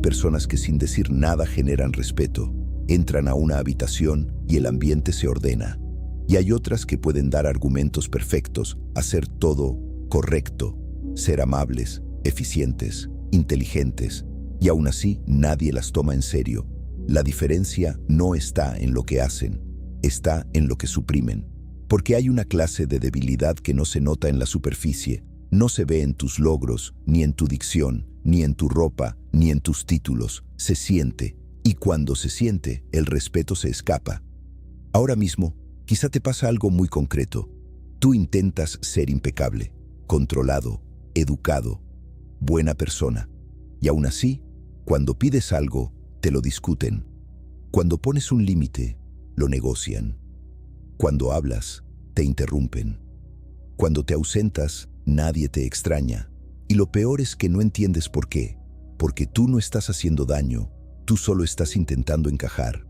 personas que sin decir nada generan respeto, entran a una habitación y el ambiente se ordena. Y hay otras que pueden dar argumentos perfectos, hacer todo correcto, ser amables, eficientes, inteligentes, y aún así nadie las toma en serio. La diferencia no está en lo que hacen, está en lo que suprimen. Porque hay una clase de debilidad que no se nota en la superficie, no se ve en tus logros, ni en tu dicción, ni en tu ropa, ni en tus títulos. Se siente, y cuando se siente, el respeto se escapa. Ahora mismo, quizá te pasa algo muy concreto. Tú intentas ser impecable, controlado, educado, buena persona. Y aún así, cuando pides algo, te lo discuten. Cuando pones un límite, lo negocian. Cuando hablas, te interrumpen. Cuando te ausentas, nadie te extraña. Y lo peor es que no entiendes por qué. Porque tú no estás haciendo daño, tú solo estás intentando encajar.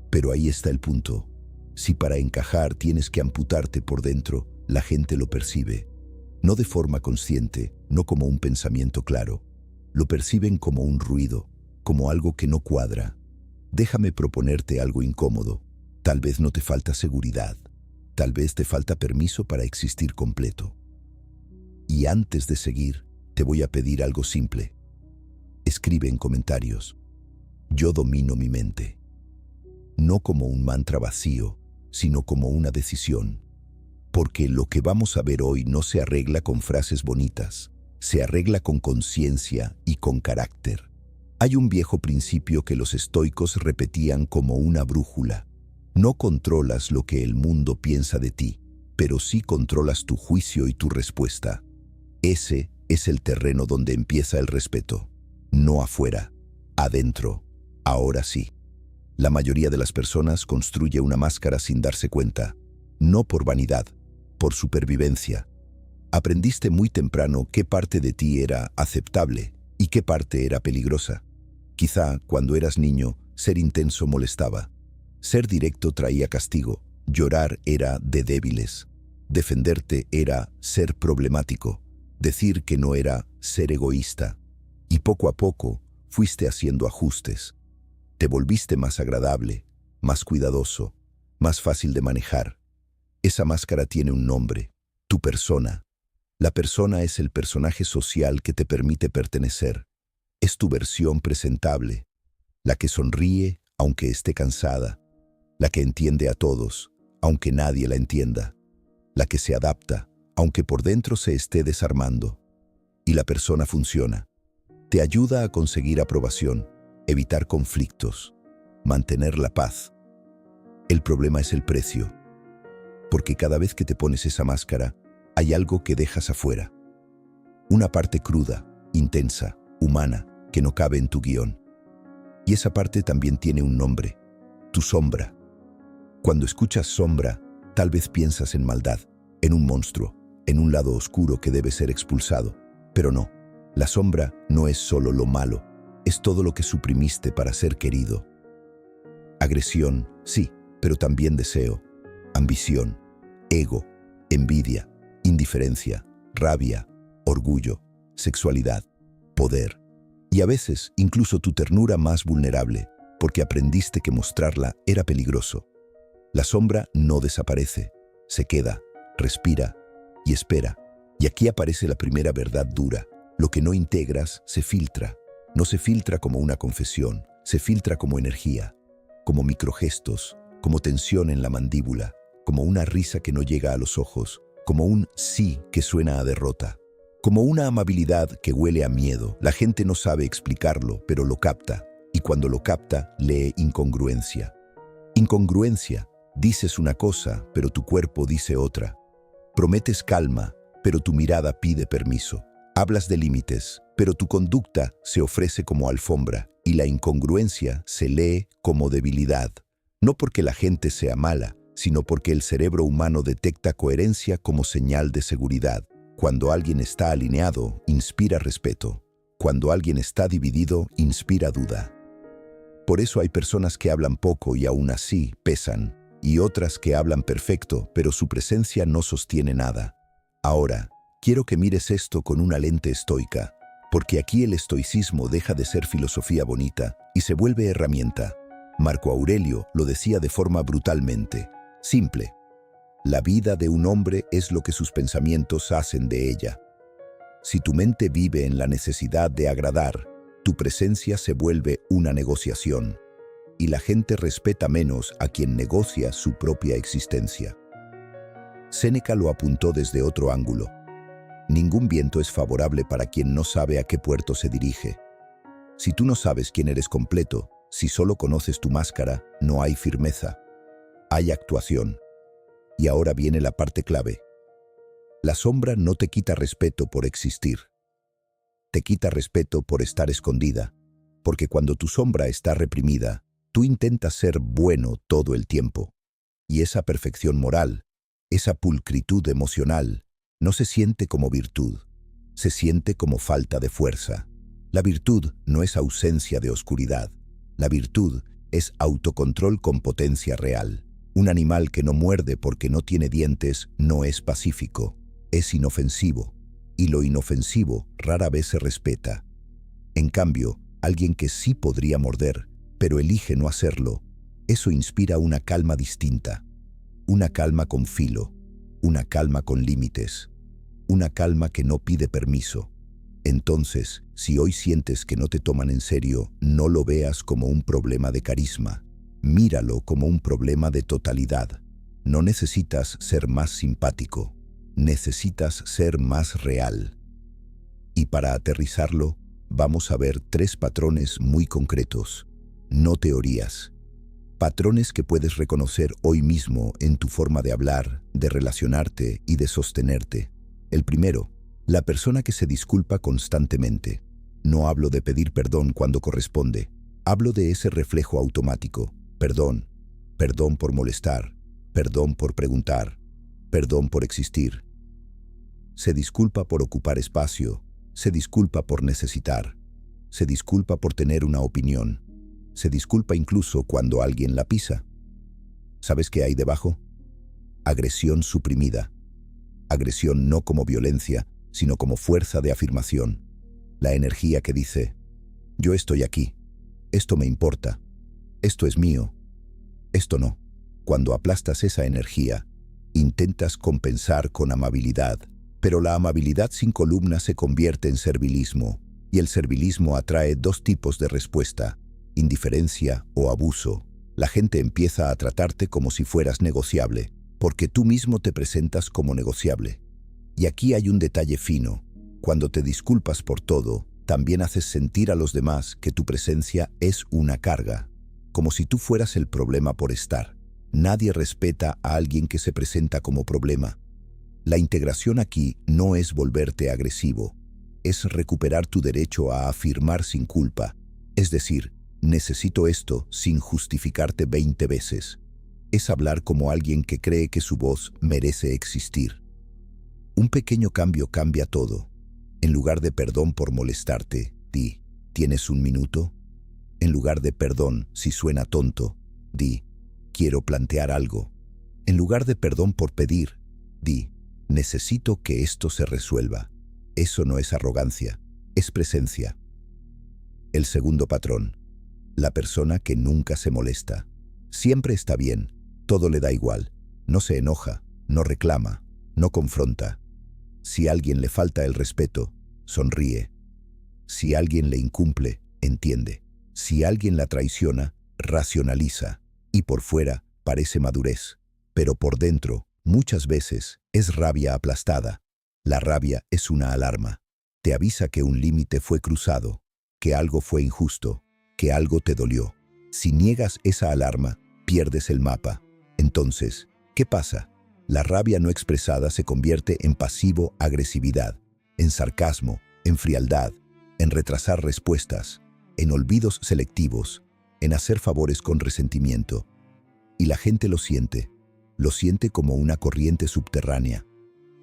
Pero ahí está el punto. Si para encajar tienes que amputarte por dentro, la gente lo percibe. No de forma consciente, no como un pensamiento claro. Lo perciben como un ruido, como algo que no cuadra. Déjame proponerte algo incómodo. Tal vez no te falta seguridad. Tal vez te falta permiso para existir completo. Y antes de seguir, te voy a pedir algo simple. Escribe en comentarios: yo domino mi mente. No como un mantra vacío, sino como una decisión. Porque lo que vamos a ver hoy no se arregla con frases bonitas, se arregla con conciencia y con carácter. Hay un viejo principio que los estoicos repetían como una brújula. No controlas lo que el mundo piensa de ti, pero sí controlas tu juicio y tu respuesta. Ese es el terreno donde empieza el respeto. No afuera, adentro. Ahora sí. La mayoría de las personas construye una máscara sin darse cuenta. No por vanidad, por supervivencia. Aprendiste muy temprano qué parte de ti era aceptable y qué parte era peligrosa. Quizá, cuando eras niño, ser intenso molestaba. Ser directo traía castigo. Llorar era de débiles. Defenderte era ser problemático. Decir que no era ser egoísta. Y poco a poco fuiste haciendo ajustes. Te volviste más agradable, más cuidadoso, más fácil de manejar. Esa máscara tiene un nombre: tu persona. La persona es el personaje social que te permite pertenecer. Es tu versión presentable, la que sonríe aunque esté cansada, la que entiende a todos, aunque nadie la entienda, la que se adapta, aunque por dentro se esté desarmando. Y la persona funciona. Te ayuda a conseguir aprobación, evitar conflictos, mantener la paz. El problema es el precio, porque cada vez que te pones esa máscara, hay algo que dejas afuera. Una parte cruda, intensa, humana, que no cabe en tu guión. Y esa parte también tiene un nombre: tu sombra. Cuando escuchas sombra, tal vez piensas en maldad, en un monstruo, en un lado oscuro que debe ser expulsado. Pero no, la sombra no es solo lo malo, es todo lo que suprimiste para ser querido. Agresión, sí, pero también deseo, ambición, ego, envidia, indiferencia, rabia, orgullo, sexualidad, poder. Y a veces incluso tu ternura más vulnerable, porque aprendiste que mostrarla era peligroso. La sombra no desaparece, se queda, respira y espera. Y aquí aparece la primera verdad dura: lo que no integras se filtra. No se filtra como una confesión, se filtra como energía, como microgestos, como tensión en la mandíbula, como una risa que no llega a los ojos, como un sí que suena a derrota, como una amabilidad que huele a miedo. La gente no sabe explicarlo, pero lo capta, y cuando lo capta, lee incongruencia. Incongruencia: dices una cosa, pero tu cuerpo dice otra. Prometes calma, pero tu mirada pide permiso. Hablas de límites, pero tu conducta se ofrece como alfombra, y la incongruencia se lee como debilidad. No porque la gente sea mala, sino porque el cerebro humano detecta coherencia como señal de seguridad. Cuando alguien está alineado, inspira respeto. Cuando alguien está dividido, inspira duda. Por eso hay personas que hablan poco y aún así pesan, y otras que hablan perfecto, pero su presencia no sostiene nada. Ahora, quiero que mires esto con una lente estoica, Porque aquí el estoicismo deja de ser filosofía bonita y se vuelve herramienta. Marco Aurelio lo decía de forma brutalmente simple: la vida de un hombre es lo que sus pensamientos hacen de ella. Si tu mente vive en la necesidad de agradar, tu presencia se vuelve una negociación, y la gente respeta menos a quien negocia su propia existencia. Séneca lo apuntó desde otro ángulo: ningún viento es favorable para quien no sabe a qué puerto se dirige. Si tú no sabes quién eres completo, si solo conoces tu máscara, no hay firmeza, hay actuación. Y ahora viene la parte clave. La sombra no te quita respeto por existir. Te quita respeto por estar escondida, porque cuando tu sombra está reprimida, tú intentas ser bueno todo el tiempo. Y esa perfección moral, esa pulcritud emocional, no se siente como virtud, se siente como falta de fuerza. La virtud no es ausencia de oscuridad. La virtud es autocontrol con potencia real. Un animal que no muerde porque no tiene dientes no es pacífico, es inofensivo, y lo inofensivo rara vez se respeta. En cambio, alguien que sí podría morder, pero elige no hacerlo, eso inspira una calma distinta, una calma con filo, una calma con límites, una calma que no pide permiso. Entonces, si hoy sientes que no te toman en serio, no lo veas como un problema de carisma. Míralo como un problema de totalidad. No necesitas ser más simpático, necesitas ser más real. Y para aterrizarlo, vamos a ver 3 patrones muy concretos, no teorías. Patrones que puedes reconocer hoy mismo en tu forma de hablar, de relacionarte y de sostenerte. El primero: la persona que se disculpa constantemente. No hablo de pedir perdón cuando corresponde, hablo de ese reflejo automático. Perdón, perdón por molestar, perdón por preguntar, perdón por existir. Se disculpa por ocupar espacio, se disculpa por necesitar, se disculpa por tener una opinión, se disculpa incluso cuando alguien la pisa. ¿Sabes qué hay debajo? Agresión suprimida. Agresión no como violencia, sino como fuerza de afirmación. La energía que dice: yo estoy aquí, esto me importa, esto es mío, esto no. Cuando aplastas esa energía, intentas compensar con amabilidad, pero la amabilidad sin columna se convierte en servilismo, y el servilismo atrae 2 tipos de respuesta: indiferencia o abuso. La gente empieza a tratarte como si fueras negociable, porque tú mismo te presentas como negociable. Y aquí hay un detalle fino: cuando te disculpas por todo, también haces sentir a los demás que tu presencia es una carga, como si tú fueras el problema por estar. Nadie respeta a alguien que se presenta como problema. La integración aquí no es volverte agresivo, es recuperar tu derecho a afirmar sin culpa, es decir, necesito esto sin justificarte 20 veces. Es hablar como alguien que cree que su voz merece existir. Un pequeño cambio cambia todo. En lugar de perdón por molestarte, di: ¿tienes un minuto? En lugar de perdón si suena tonto, di: quiero plantear algo. En lugar de perdón por pedir, di: necesito que esto se resuelva. Eso no es arrogancia, es presencia. El segundo patrón: la persona que nunca se molesta. Siempre está bien, todo le da igual, no se enoja, no reclama, no confronta. Si a alguien le falta el respeto, sonríe. Si alguien le incumple, entiende. Si alguien la traiciona, racionaliza. Y por fuera parece madurez, pero por dentro, muchas veces, es rabia aplastada. La rabia es una alarma. Te avisa que un límite fue cruzado, que algo fue injusto, que algo te dolió. Si niegas esa alarma, pierdes el mapa. Entonces, ¿qué pasa? La rabia no expresada se convierte en pasivo-agresividad, en sarcasmo, en frialdad, en retrasar respuestas, en olvidos selectivos, en hacer favores con resentimiento. Y la gente lo siente como una corriente subterránea,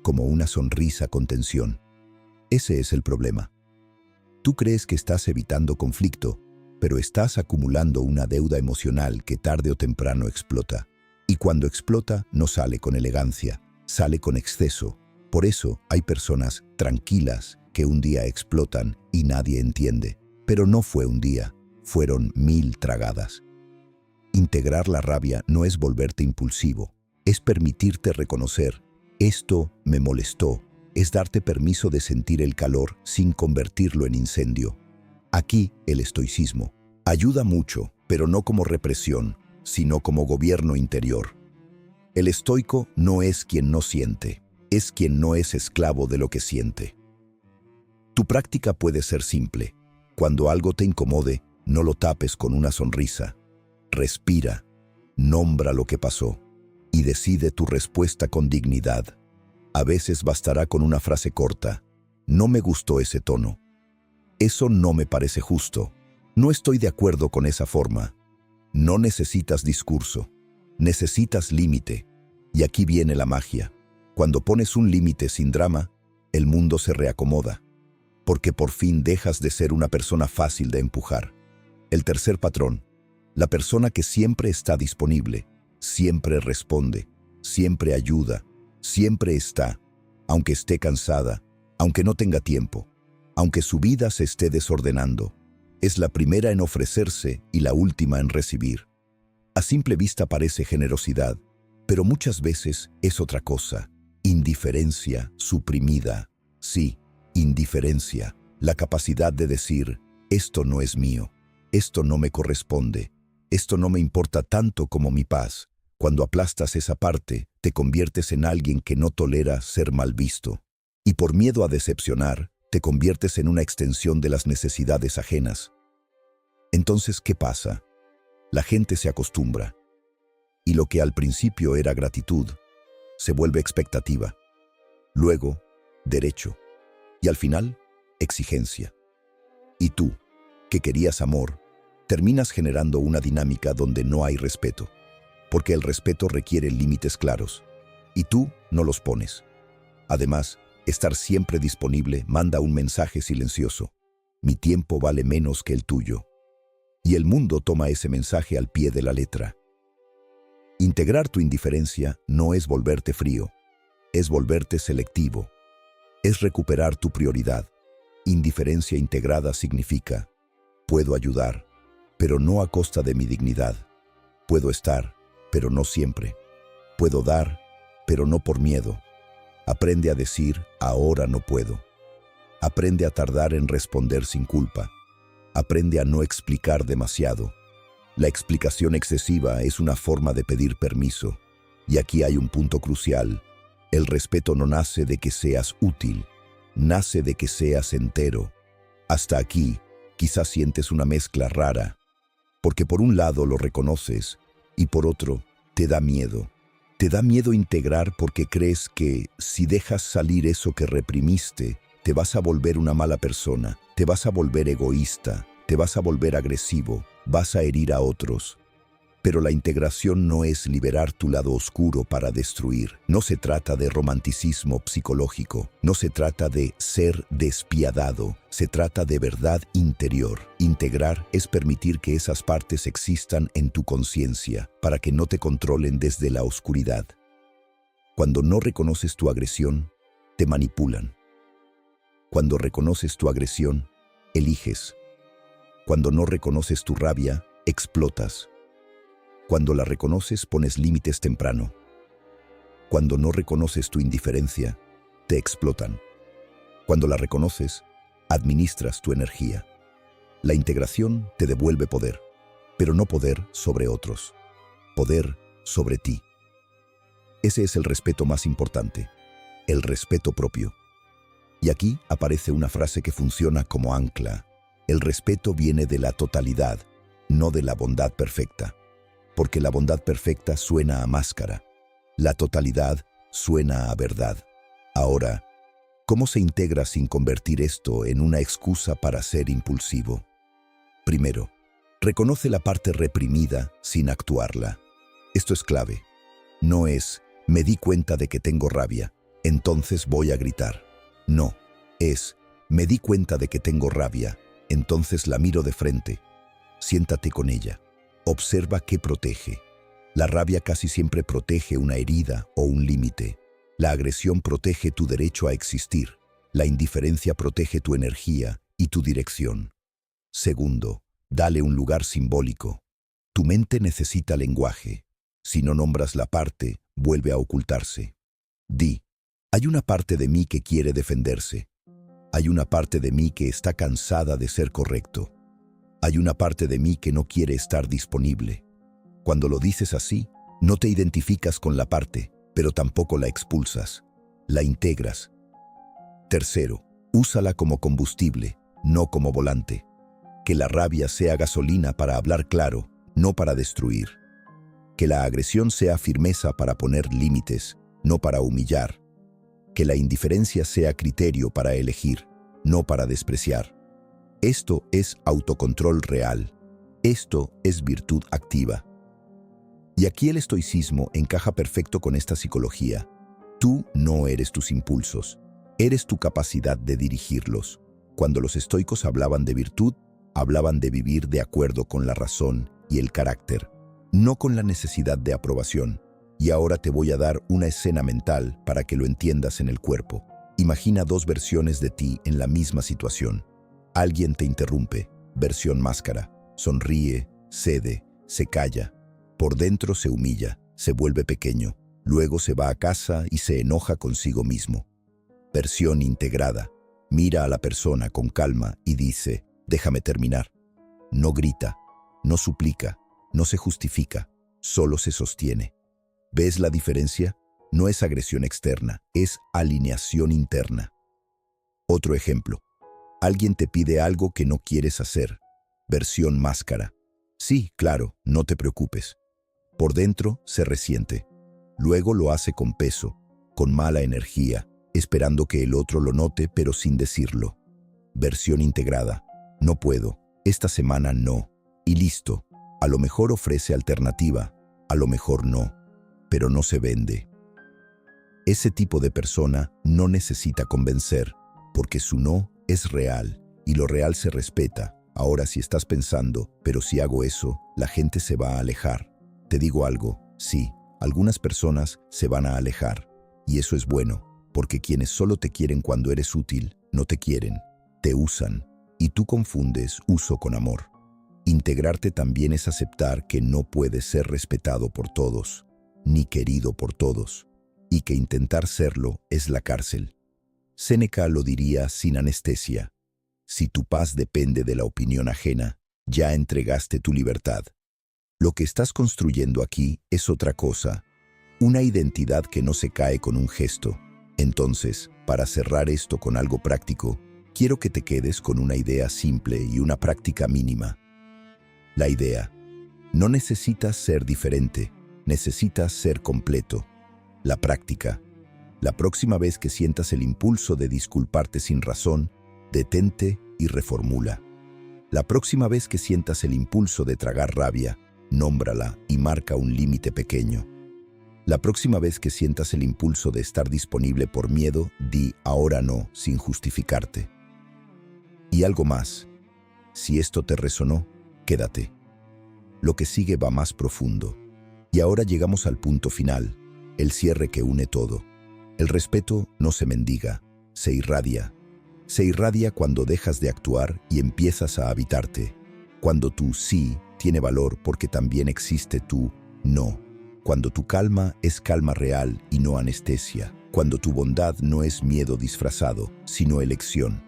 como una sonrisa con tensión. Ese es el problema. Tú crees que estás evitando conflicto, pero estás acumulando una deuda emocional que tarde o temprano explota. Y cuando explota, no sale con elegancia, sale con exceso. Por eso hay personas tranquilas que un día explotan y nadie entiende. Pero no fue un día, fueron 1000 tragadas. Integrar la rabia no es volverte impulsivo, es permitirte reconocer, esto me molestó, es darte permiso de sentir el calor sin convertirlo en incendio. Aquí el estoicismo ayuda mucho, pero no como represión, sino como gobierno interior. El estoico no es quien no siente, es quien no es esclavo de lo que siente. Tu práctica puede ser simple. Cuando algo te incomode, no lo tapes con una sonrisa. Respira, nombra lo que pasó y decide tu respuesta con dignidad. A veces bastará con una frase corta. No me gustó ese tono. Eso no me parece justo. No estoy de acuerdo con esa forma. No necesitas discurso. Necesitas límite. Y aquí viene la magia. Cuando pones un límite sin drama, el mundo se reacomoda. Porque por fin dejas de ser una persona fácil de empujar. El tercer patrón. La persona que siempre está disponible, siempre responde, siempre ayuda, siempre está, aunque esté cansada, aunque no tenga tiempo, aunque su vida se esté desordenando. Es la primera en ofrecerse y la última en recibir. A simple vista parece generosidad, pero muchas veces es otra cosa. Indiferencia suprimida. Sí, indiferencia. La capacidad de decir, esto no es mío, esto no me corresponde. Esto no me importa tanto como mi paz. Cuando aplastas esa parte, te conviertes en alguien que no tolera ser mal visto. Y por miedo a decepcionar, te conviertes en una extensión de las necesidades ajenas. Entonces, ¿qué pasa? La gente se acostumbra. Y lo que al principio era gratitud, se vuelve expectativa. Luego, derecho. Y al final, exigencia. Y tú, que querías amor, terminas generando una dinámica donde no hay respeto, porque el respeto requiere límites claros, y tú no los pones. Además, estar siempre disponible manda un mensaje silencioso. Mi tiempo vale menos que el tuyo. Y el mundo toma ese mensaje al pie de la letra. Integrar tu indiferencia no es volverte frío, es volverte selectivo, es recuperar tu prioridad. Indiferencia integrada significa, puedo ayudar, pero no a costa de mi dignidad. Puedo estar, pero no siempre. Puedo dar, pero no por miedo. Aprende a decir, ahora no puedo. Aprende a tardar en responder sin culpa. Aprende a no explicar demasiado. La explicación excesiva es una forma de pedir permiso. Y aquí hay un punto crucial. El respeto no nace de que seas útil, nace de que seas entero. Hasta aquí, quizás sientes una mezcla rara, porque por un lado lo reconoces y por otro te da miedo. Te da miedo integrar porque crees que si dejas salir eso que reprimiste, te vas a volver una mala persona, te vas a volver egoísta, te vas a volver agresivo, vas a herir a otros. Pero la integración no es liberar tu lado oscuro para destruir. No se trata de romanticismo psicológico. No se trata de ser despiadado. Se trata de verdad interior. Integrar es permitir que esas partes existan en tu conciencia para que no te controlen desde la oscuridad. Cuando no reconoces tu agresión, te manipulan. Cuando reconoces tu agresión, eliges. Cuando no reconoces tu rabia, explotas. Cuando la reconoces, pones límites temprano. Cuando no reconoces tu indiferencia, te explotan. Cuando la reconoces, administras tu energía. La integración te devuelve poder, pero no poder sobre otros. Poder sobre ti. Ese es el respeto más importante, el respeto propio. Y aquí aparece una frase que funciona como ancla. El respeto viene de la totalidad, no de la bondad perfecta. Porque la bondad perfecta suena a máscara. La totalidad suena a verdad. Ahora, ¿cómo se integra sin convertir esto en una excusa para ser impulsivo? Primero, reconoce la parte reprimida sin actuarla. Esto es clave. No es, me di cuenta de que tengo rabia, entonces voy a gritar. No, es, me di cuenta de que tengo rabia, entonces la miro de frente. Siéntate con ella. Observa qué protege. La rabia casi siempre protege una herida o un límite. La agresión protege tu derecho a existir. La indiferencia protege tu energía y tu dirección. Segundo, dale un lugar simbólico. Tu mente necesita lenguaje. Si no nombras la parte, vuelve a ocultarse. Di, hay una parte de mí que quiere defenderse. Hay una parte de mí que está cansada de ser correcto. Hay una parte de mí que no quiere estar disponible. Cuando lo dices así, no te identificas con la parte, pero tampoco la expulsas. La integras. Tercero, úsala como combustible, no como volante. Que la rabia sea gasolina para hablar claro, no para destruir. Que la agresión sea firmeza para poner límites, no para humillar. Que la indiferencia sea criterio para elegir, no para despreciar. Esto es autocontrol real. Esto es virtud activa. Y aquí el estoicismo encaja perfecto con esta psicología. Tú no eres tus impulsos, eres tu capacidad de dirigirlos. Cuando los estoicos hablaban de virtud, hablaban de vivir de acuerdo con la razón y el carácter, no con la necesidad de aprobación. Y ahora te voy a dar una escena mental para que lo entiendas en el cuerpo. Imagina dos versiones de ti en la misma situación. Alguien te interrumpe, versión máscara, sonríe, cede, se calla. Por dentro se humilla, se vuelve pequeño, luego se va a casa y se enoja consigo mismo. Versión integrada, mira a la persona con calma y dice, déjame terminar. No grita, no suplica, no se justifica, solo se sostiene. ¿Ves la diferencia? No es agresión externa, es alineación interna. Otro ejemplo. Alguien te pide algo que no quieres hacer. Versión máscara. Sí, claro, no te preocupes. Por dentro se resiente. Luego lo hace con peso, con mala energía, esperando que el otro lo note pero sin decirlo. Versión integrada. No puedo, esta semana no. Y listo. A lo mejor ofrece alternativa, a lo mejor no, pero no se vende. Ese tipo de persona no necesita convencer, porque su no es real y lo real se respeta. Ahora si estás pensando, pero si hago eso, la gente se va a alejar. Te digo algo, sí, algunas personas se van a alejar. Y eso es bueno, porque quienes solo te quieren cuando eres útil, no te quieren, te usan. Y tú confundes uso con amor. Integrarte también es aceptar que no puedes ser respetado por todos, ni querido por todos, y que intentar serlo es la cárcel. Séneca lo diría sin anestesia. Si tu paz depende de la opinión ajena, ya entregaste tu libertad. Lo que estás construyendo aquí es otra cosa, una identidad que no se cae con un gesto. Entonces, para cerrar esto con algo práctico, quiero que te quedes con una idea simple y una práctica mínima. La idea. No necesitas ser diferente, necesitas ser completo. La práctica. La próxima vez que sientas el impulso de disculparte sin razón, detente y reformula. La próxima vez que sientas el impulso de tragar rabia, nómbrala y marca un límite pequeño. La próxima vez que sientas el impulso de estar disponible por miedo, di ahora no, sin justificarte. Y algo más. Si esto te resonó, quédate. Lo que sigue va más profundo. Y ahora llegamos al punto final, el cierre que une todo. El respeto no se mendiga, se irradia. Se irradia cuando dejas de actuar y empiezas a habitarte. Cuando tu sí tiene valor porque también existe tu no. Cuando tu calma es calma real y no anestesia. Cuando tu bondad no es miedo disfrazado, sino elección.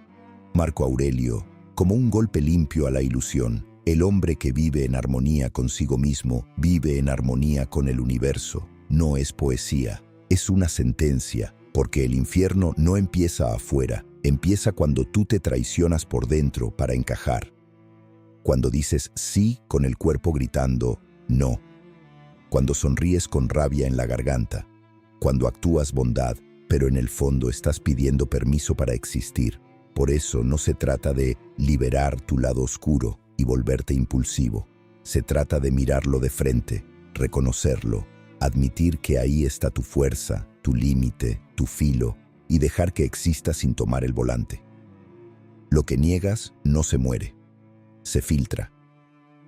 Marco Aurelio, como un golpe limpio a la ilusión, el hombre que vive en armonía consigo mismo, vive en armonía con el universo. No es poesía, es una sentencia, porque el infierno no empieza afuera, empieza cuando tú te traicionas por dentro para encajar. Cuando dices sí con el cuerpo gritando no. Cuando sonríes con rabia en la garganta. Cuando actúas bondad, pero en el fondo estás pidiendo permiso para existir. Por eso no se trata de liberar tu lado oscuro y volverte impulsivo. Se trata de mirarlo de frente, reconocerlo, admitir que ahí está tu fuerza, tu límite, tu filo, y dejar que exista sin tomar el volante. Lo que niegas no se muere, se filtra,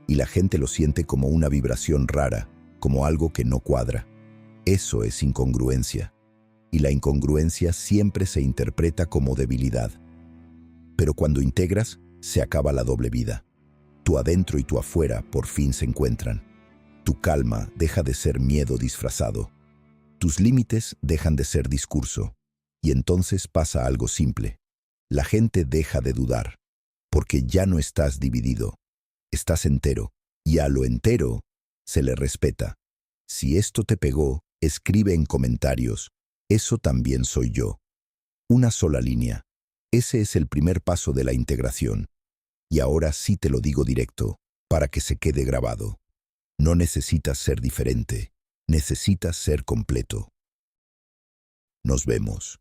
y la gente lo siente como una vibración rara, como algo que no cuadra. Eso es incongruencia, y la incongruencia siempre se interpreta como debilidad. Pero cuando integras, se acaba la doble vida. Tu adentro y tu afuera por fin se encuentran. Tu calma deja de ser miedo disfrazado. Tus límites dejan de ser discurso. Y entonces pasa algo simple. La gente deja de dudar, porque ya no estás dividido. Estás entero, y a lo entero se le respeta. Si esto te pegó, escribe en comentarios, eso también soy yo. Una sola línea. Ese es el primer paso de la integración. Y ahora sí te lo digo directo, para que se quede grabado. No necesitas ser diferente, necesitas ser completo. Nos vemos.